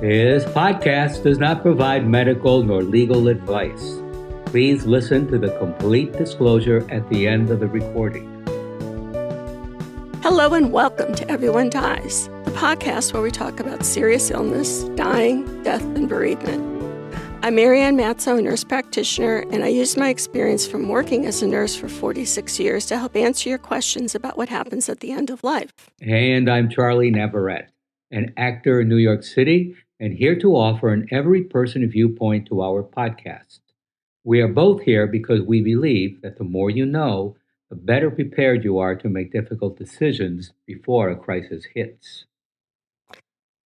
This podcast does not provide medical nor legal advice. Please listen to the complete disclosure at the end of the recording. Hello and welcome to Everyone Dies, the podcast where we talk about serious illness, dying, death, and bereavement. I'm Marianne Matzo, a nurse practitioner, and I used my experience from working as a nurse for 46 years to help answer your questions about what happens at the end of life. And I'm Charlie Navarrete, an actor in New York City, and here to offer an every-person viewpoint to our podcast. We are both here because we believe that the more you know, the better prepared you are to make difficult decisions before a crisis hits.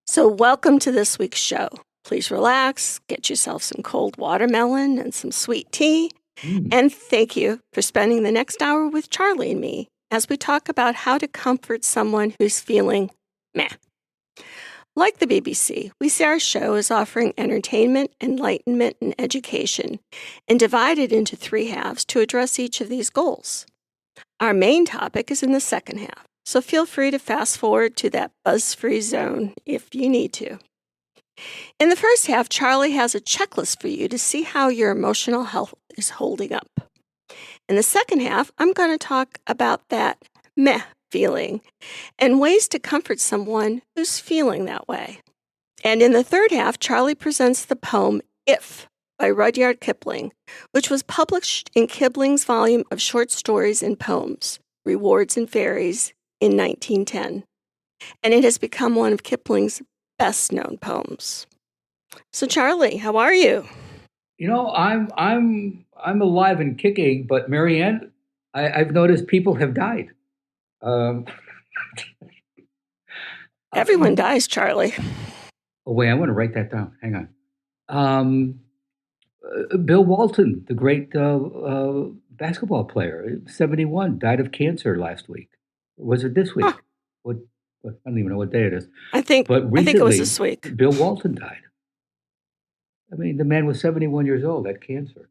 So welcome to this week's show. Please relax, get yourself some cold watermelon and some sweet tea, and thank you for spending the next hour with Charlie and me as we talk about how to comfort someone who's feeling meh. Like the BBC, we see our show as offering entertainment, enlightenment, and education, and divided into three halves to address each of these goals. Our main topic is in the second half, so feel free to fast forward to that buzz-free zone if you need to. In the first half, Charlie has a checklist for you to see how your emotional health is holding up. In the second half, I'm going to talk about that meh feeling and ways to comfort someone who's feeling that way. And in the third half, Charlie presents the poem If by Rudyard Kipling, which was published in Kipling's volume of short stories and poems, Rewards and Fairies, in 1910. And it has become one of Kipling's best-known poems. So, Charlie, how are you? You know, I'm alive and kicking, but Marianne, I've noticed people have died. Everyone dies, Charlie. Oh, wait, I want to write that down. Hang on. Bill Walton, the great basketball player, 71, died of cancer last week. Or was it this week? Huh. What? I don't even know what day it is. I think But recently, it was this week. Bill Walton died. I mean, the man was 71 years old, had cancer.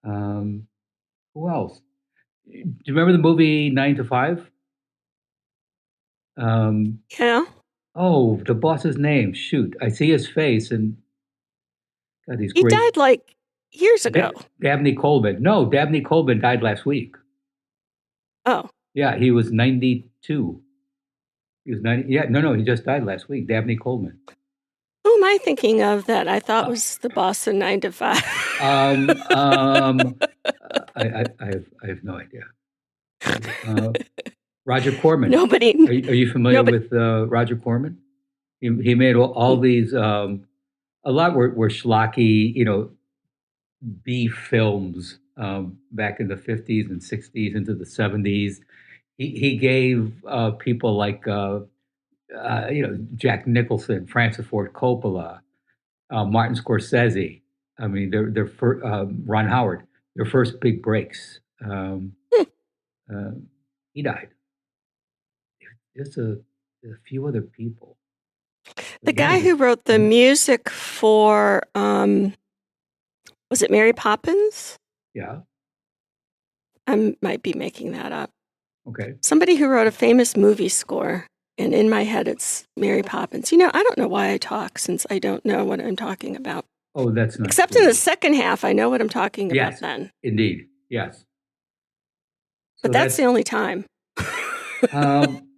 Who else? Do you remember the movie 9 to 5? Yeah. Oh, the boss's name. Shoot, I see his face, and God, he's He great. died like years ago. Dabney Coleman. No, Dabney Coleman died last week. Oh. Yeah, he was 92. He was 90. Yeah, no, he just died last week. Dabney Coleman. Who am I thinking of that I thought was the boss in 9 to 5? I have no idea. Roger Corman. Nobody. Are you familiar with Roger Corman? He made all these. A lot were schlocky, B films back in the 50s and 60s into the 70s. He gave people like Jack Nicholson, Francis Ford Coppola, Martin Scorsese. I mean, their Ron Howard, their first big breaks. He died. Just a few other people. The guy who wrote the music for, was it Mary Poppins? Yeah. I might be making that up. Okay. Somebody who wrote a famous movie score, and in my head it's Mary Poppins. I don't know why I talk since I don't know what I'm talking about. Oh, that's not Except true. in the second half, I know what I'm talking about then. Indeed, yes. But that's the only time.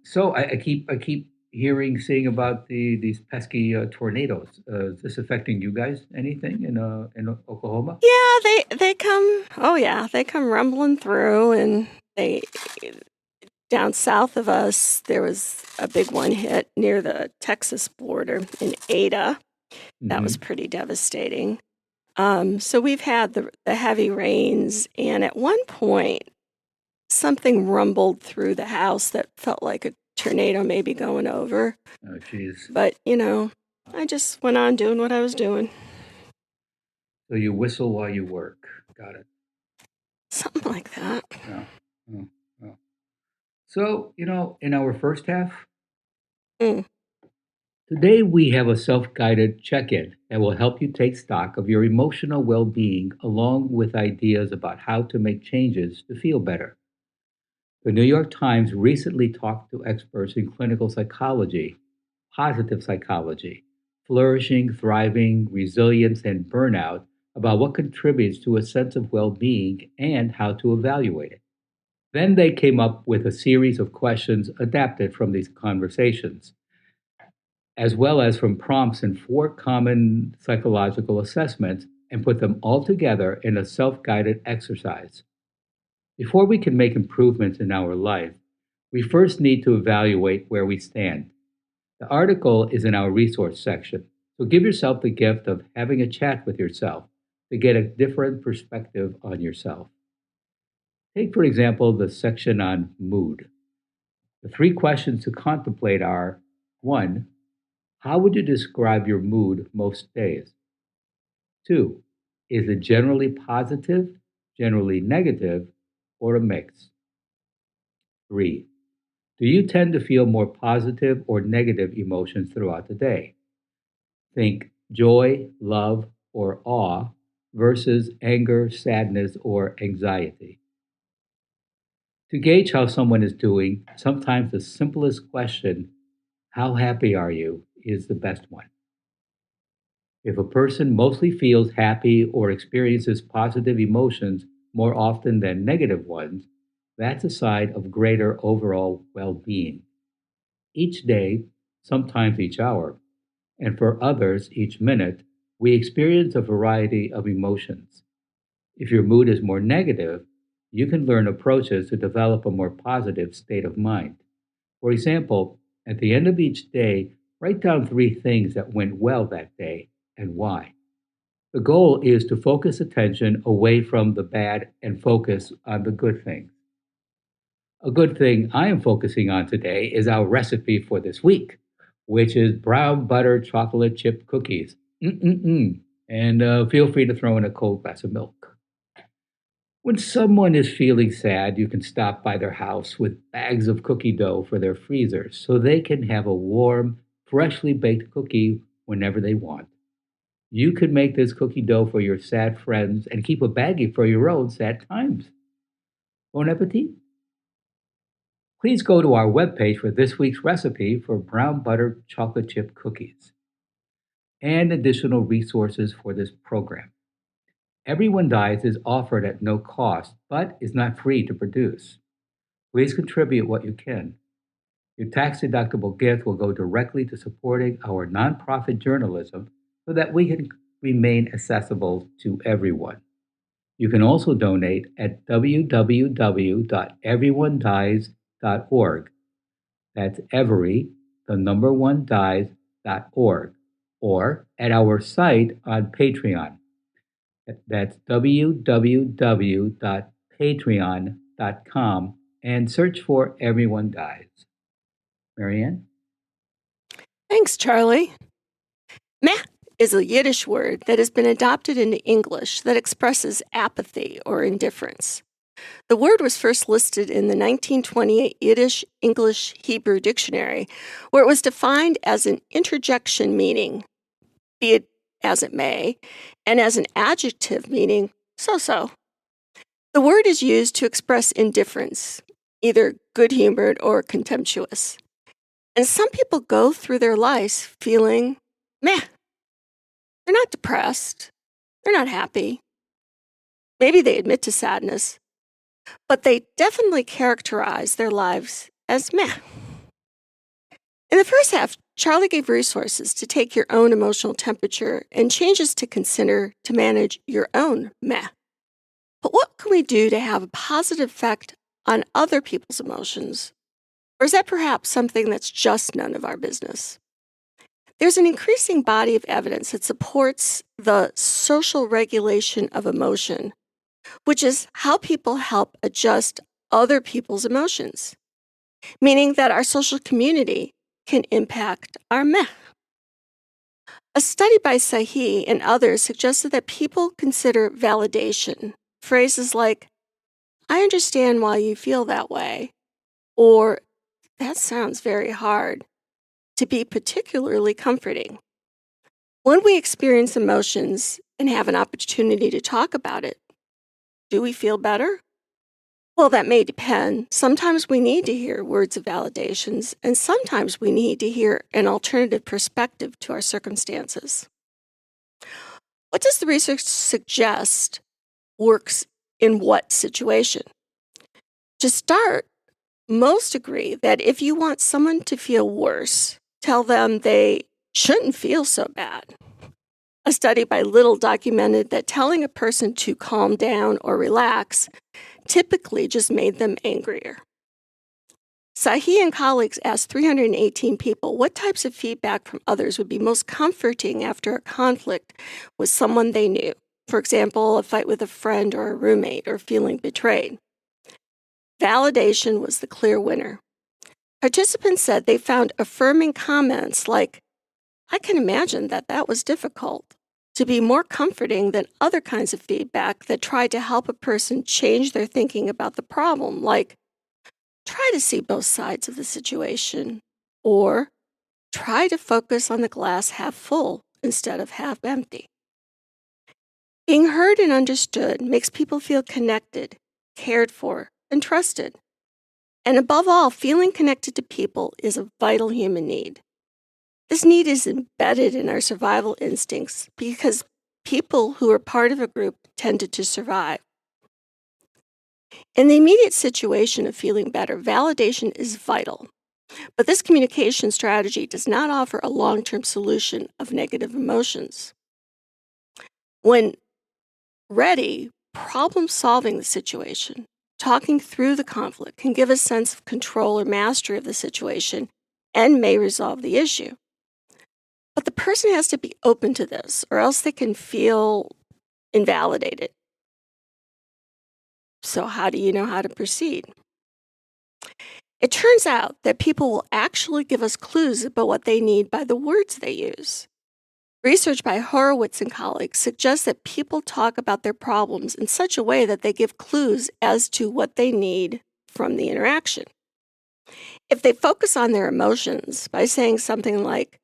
So I keep seeing about these pesky tornadoes. Is this affecting you guys? Anything in Oklahoma? Yeah, they come. Oh yeah, they come rumbling through, and they down south of us. There was a big one hit near the Texas border in Ada. That was pretty devastating. So we've had the heavy rains, and at one point, something rumbled through the house that felt like a tornado maybe going over. Oh, jeez. But, I just went on doing what I was doing. So you whistle while you work. Got it. Something like that. Yeah. Oh. So, in our first half, today we have a self-guided check-in that will help you take stock of your emotional well-being along with ideas about how to make changes to feel better. The New York Times recently talked to experts in clinical psychology, positive psychology, flourishing, thriving, resilience, and burnout about what contributes to a sense of well being and how to evaluate it. Then they came up with a series of questions adapted from these conversations, as well as from prompts in four common psychological assessments, and put them all together in a self guided exercise. Before we can make improvements in our life, we first need to evaluate where we stand. The article is in our resource section, so give yourself the gift of having a chat with yourself to get a different perspective on yourself. Take, for example, the section on mood. The three questions to contemplate are: 1. How would you describe your mood most days? 2. Is it generally positive, generally negative, or a mix? 3. Do you tend to feel more positive or negative emotions throughout the day? Think joy, love, or awe versus anger, sadness, or anxiety. To gauge how someone is doing, sometimes the simplest question, how happy are you, is the best one. If a person mostly feels happy or experiences positive emotions more often than negative ones, that's a sign of greater overall well being. Each day, sometimes each hour, and for others each minute, we experience a variety of emotions. If your mood is more negative, you can learn approaches to develop a more positive state of mind. For example, at the end of each day, write down three things that went well that day and why. The goal is to focus attention away from the bad and focus on the good things. A good thing I am focusing on today is our recipe for this week, which is brown butter chocolate chip cookies. Mm-mm-mm. And feel free to throw in a cold glass of milk. When someone is feeling sad, you can stop by their house with bags of cookie dough for their freezers so they can have a warm, freshly baked cookie whenever they want. You could make this cookie dough for your sad friends and keep a baggie for your own sad times. Bon appetit! Please go to our webpage for this week's recipe for brown butter chocolate chip cookies and additional resources for this program. Everyone Dies is offered at no cost, but is not free to produce. Please contribute what you can. Your tax-deductible gift will go directly to supporting our nonprofit journalism so that we can remain accessible to everyone. You can also donate at www.everyonedies.org. That's every, the number one dies.org, or at our site on Patreon. That's www.patreon.com and search for Everyone Dies. Marianne? Thanks, Charlie. Meh is a Yiddish word that has been adopted into English that expresses apathy or indifference. The word was first listed in the 1928 Yiddish English Hebrew Dictionary, where it was defined as an interjection meaning, be it as it may, and as an adjective meaning so-so. The word is used to express indifference, either good-humored or contemptuous. And some people go through their lives feeling meh. They're not depressed. They're not happy. Maybe they admit to sadness, but they definitely characterize their lives as meh. In the first half, Charlie gave resources to take your own emotional temperature and changes to consider to manage your own meh. But what can we do to have a positive effect on other people's emotions? Or is that perhaps something that's just none of our business? There's an increasing body of evidence that supports the social regulation of emotion, which is how people help adjust other people's emotions, meaning that our social community can impact our meh. A study by Sahi and others suggested that people consider validation, phrases like, I understand why you feel that way, or that sounds very hard, to be particularly comforting. When we experience emotions and have an opportunity to talk about it, do we feel better? Well, that may depend. Sometimes we need to hear words of validations, and sometimes we need to hear an alternative perspective to our circumstances. What does the research suggest works in what situation? To start, most agree that if you want someone to feel worse, tell them they shouldn't feel so bad. A study by Little documented that telling a person to calm down or relax typically just made them angrier. Sahi and colleagues asked 318 people what types of feedback from others would be most comforting after a conflict with someone they knew. For example, a fight with a friend or a roommate or feeling betrayed. Validation was the clear winner. Participants said they found affirming comments like, "I can imagine that was difficult," to be more comforting than other kinds of feedback that tried to help a person change their thinking about the problem, like, "Try to see both sides of the situation," or "Try to focus on the glass half full instead of half empty." Being heard and understood makes people feel connected, cared for, and trusted. And above all, feeling connected to people is a vital human need. This need is embedded in our survival instincts because people who are part of a group tended to survive. In the immediate situation of feeling better, validation is vital. But this communication strategy does not offer a long-term solution of negative emotions. When ready, problem-solving the situation, talking through the conflict can give a sense of control or mastery of the situation and may resolve the issue. But the person has to be open to this, or else they can feel invalidated. So how do you know how to proceed? It turns out that people will actually give us clues about what they need by the words they use. Research by Horowitz and colleagues suggests that people talk about their problems in such a way that they give clues as to what they need from the interaction. If they focus on their emotions by saying something like,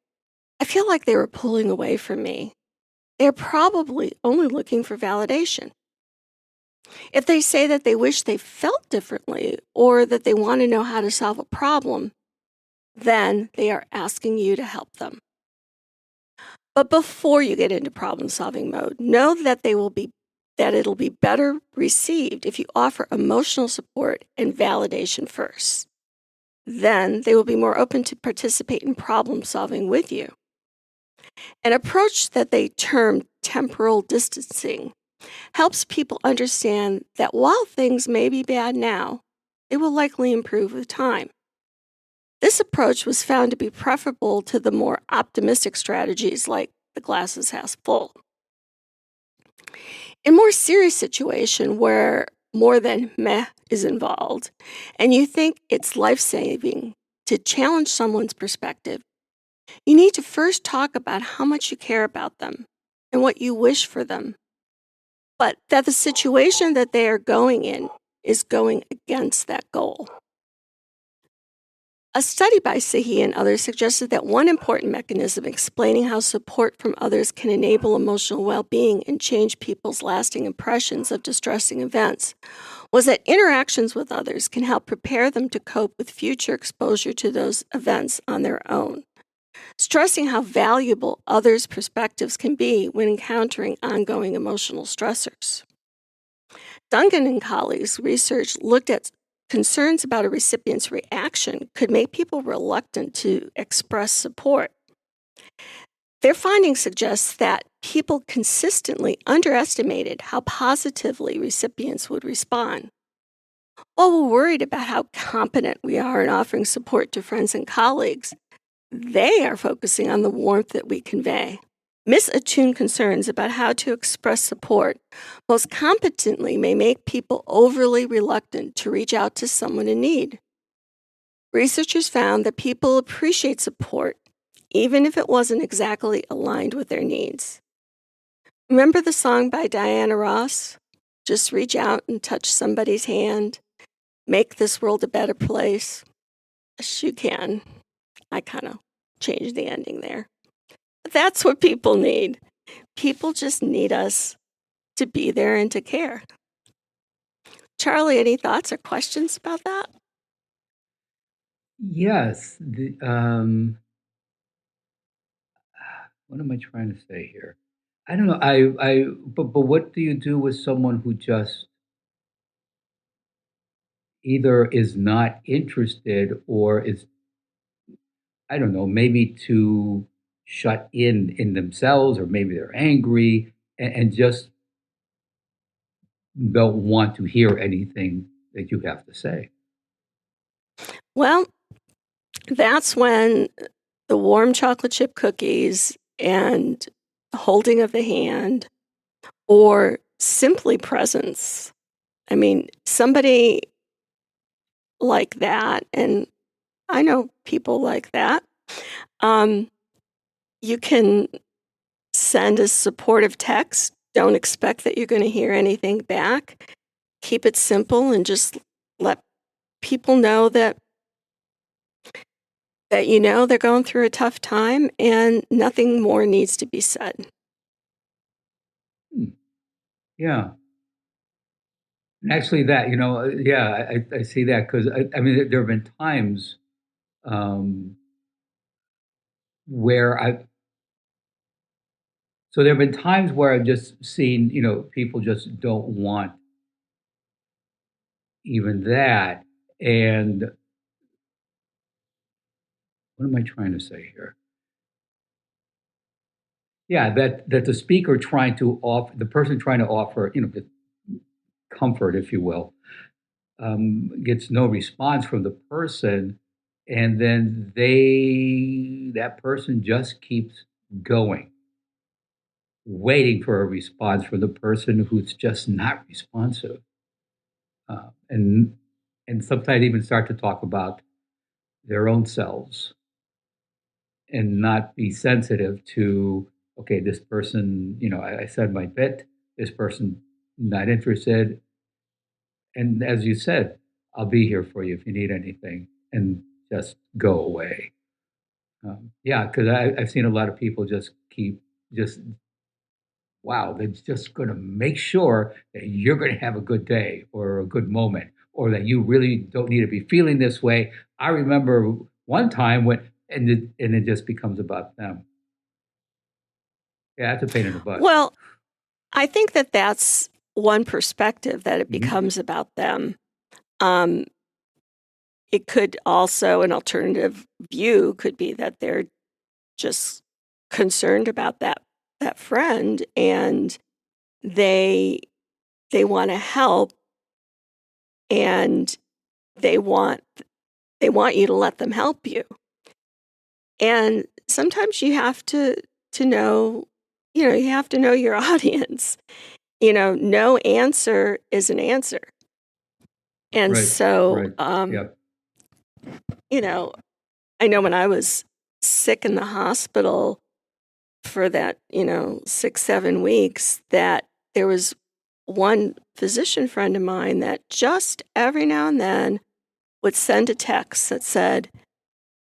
"I feel like they were pulling away from me," they're probably only looking for validation. If they say that they wish they felt differently or that they want to know how to solve a problem, then they are asking you to help them. But before you get into problem-solving mode, know that it'll be better received if you offer emotional support and validation first. Then they will be more open to participate in problem-solving with you. An approach that they term temporal distancing helps people understand that while things may be bad now, they will likely improve with time. This approach was found to be preferable to the more optimistic strategies like the glass is half full. In more serious situation where more than meh is involved, and you think it's life-saving to challenge someone's perspective, you need to first talk about how much you care about them and what you wish for them, but that the situation that they are going in is going against that goal. A study by Sahi and others suggested that one important mechanism explaining how support from others can enable emotional well-being and change people's lasting impressions of distressing events was that interactions with others can help prepare them to cope with future exposure to those events on their own, stressing how valuable others' perspectives can be when encountering ongoing emotional stressors. Duncan and colleagues' research looked at concerns about a recipient's reaction could make people reluctant to express support. Their findings suggest that people consistently underestimated how positively recipients would respond. While we're worried about how competent we are in offering support to friends and colleagues, they are focusing on the warmth that we convey. Misattuned concerns about how to express support most competently may make people overly reluctant to reach out to someone in need. Researchers found that people appreciate support even if it wasn't exactly aligned with their needs. Remember the song by Diana Ross? Just reach out and touch somebody's hand. Make this world a better place. Yes, you can. I kind of changed the ending there. That's what people need. People just need us to be there and to care. Charlie, any thoughts or questions about that? Yes. What am I trying to say here? I don't know. But what do you do with someone who just either is not interested or is, I don't know, maybe too shut in themselves, or maybe they're angry and just don't want to hear anything that you have to say. Well, that's when the warm chocolate chip cookies and holding of the hand or simply presence. I mean, somebody like that, and I know people like that, you can send a supportive text. Don't expect that you're going to hear anything back. Keep it simple and just let people know that you know they're going through a tough time and nothing more needs to be said. Hmm. Yeah. And actually, that, yeah, I see that because I mean, there have been times um, where there have been times where I've just seen, people just don't want even that. And what am I trying to say here? Yeah, that the speaker trying to offer, the person trying to offer, the comfort, if you will, gets no response from the person, and then that person just keeps going, waiting for a response from the person who's just not responsive, and sometimes even start to talk about their own selves and not be sensitive to, okay, this person, I said my bit, this person not interested, and as you said, I'll be here for you if you need anything, and just go away. Yeah, because I've seen a lot of people just keep just, wow, they're just going to make sure that you're going to have a good day or a good moment, or that you really don't need to be feeling this way. I remember one time when, and it just becomes about them. Yeah, that's a pain in the butt. Well, I think that that's one perspective, that it Mhm. becomes about them. Um, it could also, an alternative view could be that they're just concerned about that friend, and they want to help, and they want you to let them help you. And sometimes you have to know, you have to know your audience. No answer is an answer. And Right, so, right. Yeah. you know, I know when I was sick in the hospital for that, 6, 7 weeks, that there was one physician friend of mine that just every now and then would send a text that said,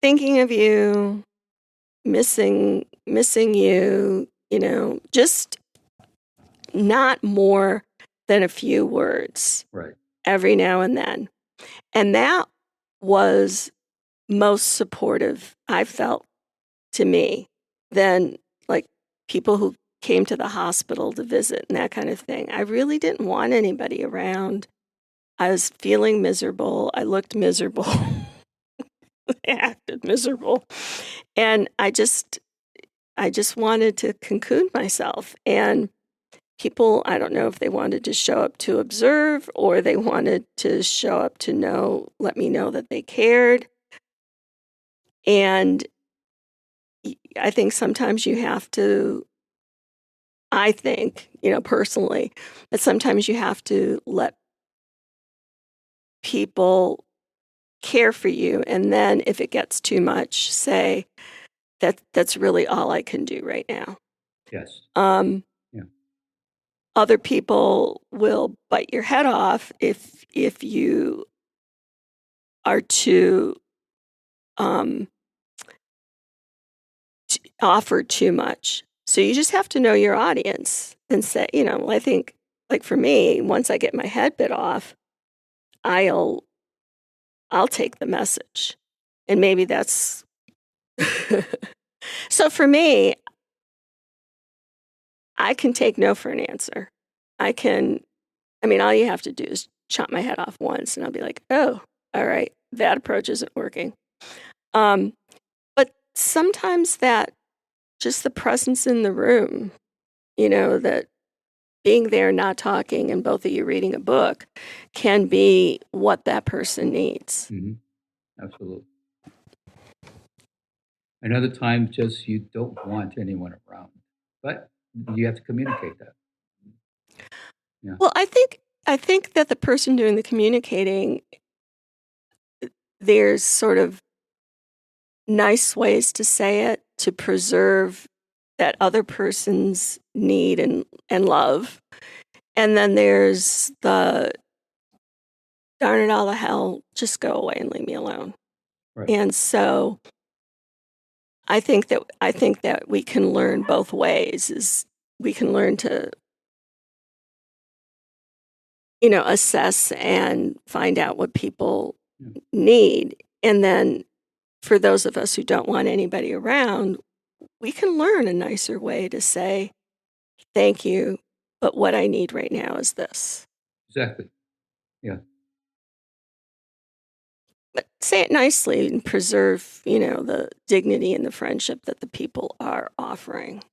thinking of you, missing you, just not more than a few words Right. every now and then. And that was most supportive, I felt, to me, than like people who came to the hospital to visit and that kind of thing. I really didn't want anybody around. I was feeling miserable. I looked miserable. I acted miserable. And I just wanted to cocoon myself. And people, I don't know if they wanted to show up to observe or they wanted to show up to let me know that they cared. And I think sometimes you have to, I think, personally, that sometimes you have to let people care for you. And then if it gets too much, say that's really all I can do right now. Yes. Um, Yeah. Other people will bite your head off if you are too um, offer too much. So you just have to know your audience and say, I think, like for me, once I get my head bit off, I'll take the message. And maybe that's so for me, I can take no for an answer. All you have to do is chop my head off once and I'll be like, oh, all right, that approach isn't working. But sometimes that just the presence in the room, that being there, not talking, and both of you reading a book can be what that person needs. Mm-hmm. Absolutely. And other times, just you don't want anyone around, but you have to communicate that. Yeah. Well, I think that the person doing the communicating, there's sort of nice ways to say it to preserve that other person's need and love. And then there's the darn it all to hell, just go away and leave me alone. Right. And so I think that we can learn both ways. Is we can learn to assess and find out what people need. And then for those of us who don't want anybody around, we can learn a nicer way to say, thank you, but what I need right now is this. Exactly. Yeah. But say it nicely and preserve, the dignity and the friendship that the people are offering,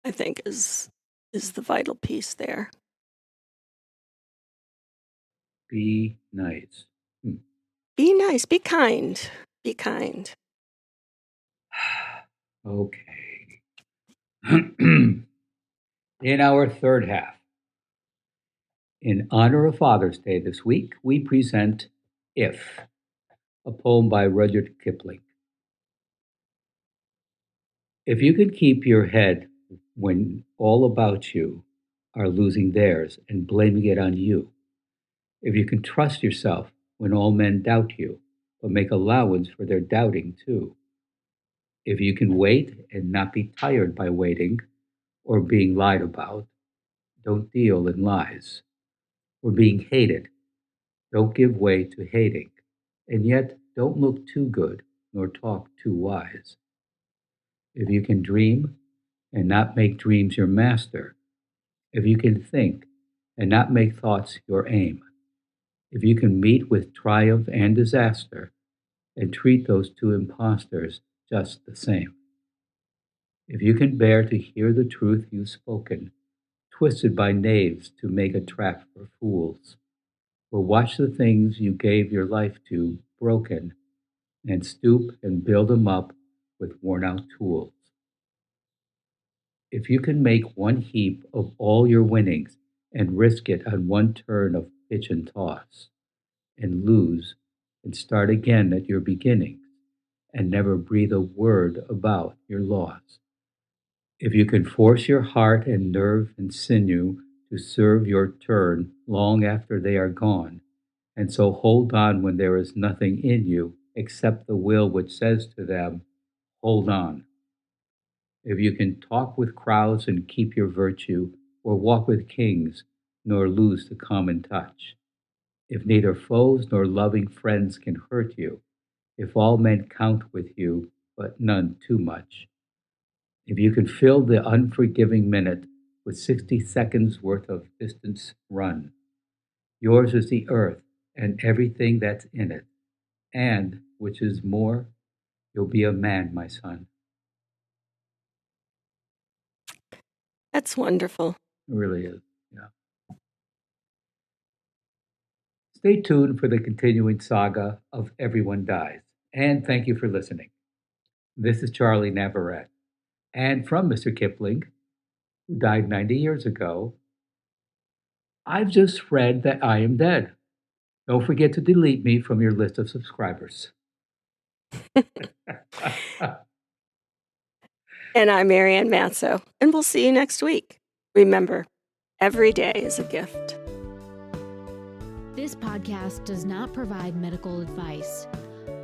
I think is the vital piece there. Be nice. Be nice. Be kind. Be kind. Okay. In our third half, in honor of Father's Day this week, we present If, a poem by Rudyard Kipling. If you could keep your head when all about you are losing theirs and blaming it on you, if you can trust yourself when all men doubt you, but make allowance for their doubting too, if you can wait and not be tired by waiting or being lied about, don't deal in lies, or being hated, don't give way to hating, and yet don't look too good nor talk too wise. If you can dream and not make dreams your master, if you can think and not make thoughts your aim, if you can meet with triumph and disaster and treat those two impostors just the same, if you can bear to hear the truth you've spoken, twisted by knaves to make a trap for fools, or watch the things you gave your life to broken, and stoop and build them up with worn out tools. If you can make one heap of all your winnings and risk it on one turn of pitch and toss, and lose and start again at your beginnings, and never breathe a word about your loss. If you can force your heart and nerve and sinew to serve your turn long after they are gone, and so hold on when there is nothing in you except the will which says to them, hold on. If you can talk with crowds and keep your virtue, or walk with kings, nor lose the common touch. If neither foes nor loving friends can hurt you, if all men count with you, but none too much. If you can fill the unforgiving minute with 60 seconds worth of distance run, yours is the earth and everything that's in it, and, which is more, you'll be a man, my son. That's wonderful. It really is, yeah. Stay tuned for the continuing saga of Everyone Dies, and thank you for listening. This is Charlie Navarrete, and from Mr. Kipling, who died 90 years ago, I've just read that I am dead. Don't forget to delete me from your list of subscribers. And I'm Marianne Matzo, and we'll see you next week. Remember, every day is a gift. This podcast does not provide medical advice.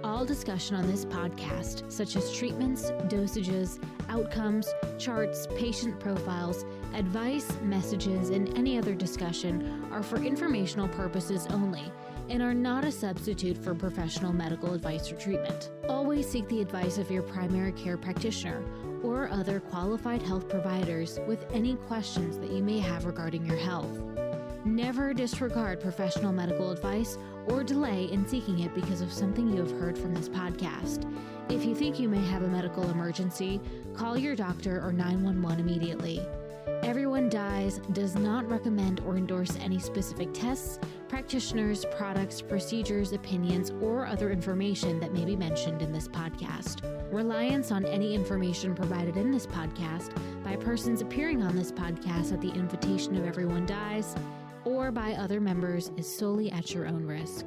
All discussion on this podcast, such as treatments, dosages, outcomes, charts, patient profiles, advice, messages, and any other discussion, are for informational purposes only and are not a substitute for professional medical advice or treatment. Always seek the advice of your primary care practitioner or other qualified health providers with any questions that you may have regarding your health. Never disregard professional medical advice or delay in seeking it because of something you have heard from this podcast. If you think you may have a medical emergency, call your doctor or 911 immediately. Everyone Dies does not recommend or endorse any specific tests, practitioners, products, procedures, opinions, or other information that may be mentioned in this podcast. Reliance on any information provided in this podcast by persons appearing on this podcast at the invitation of Everyone Dies or by other members is solely at your own risk.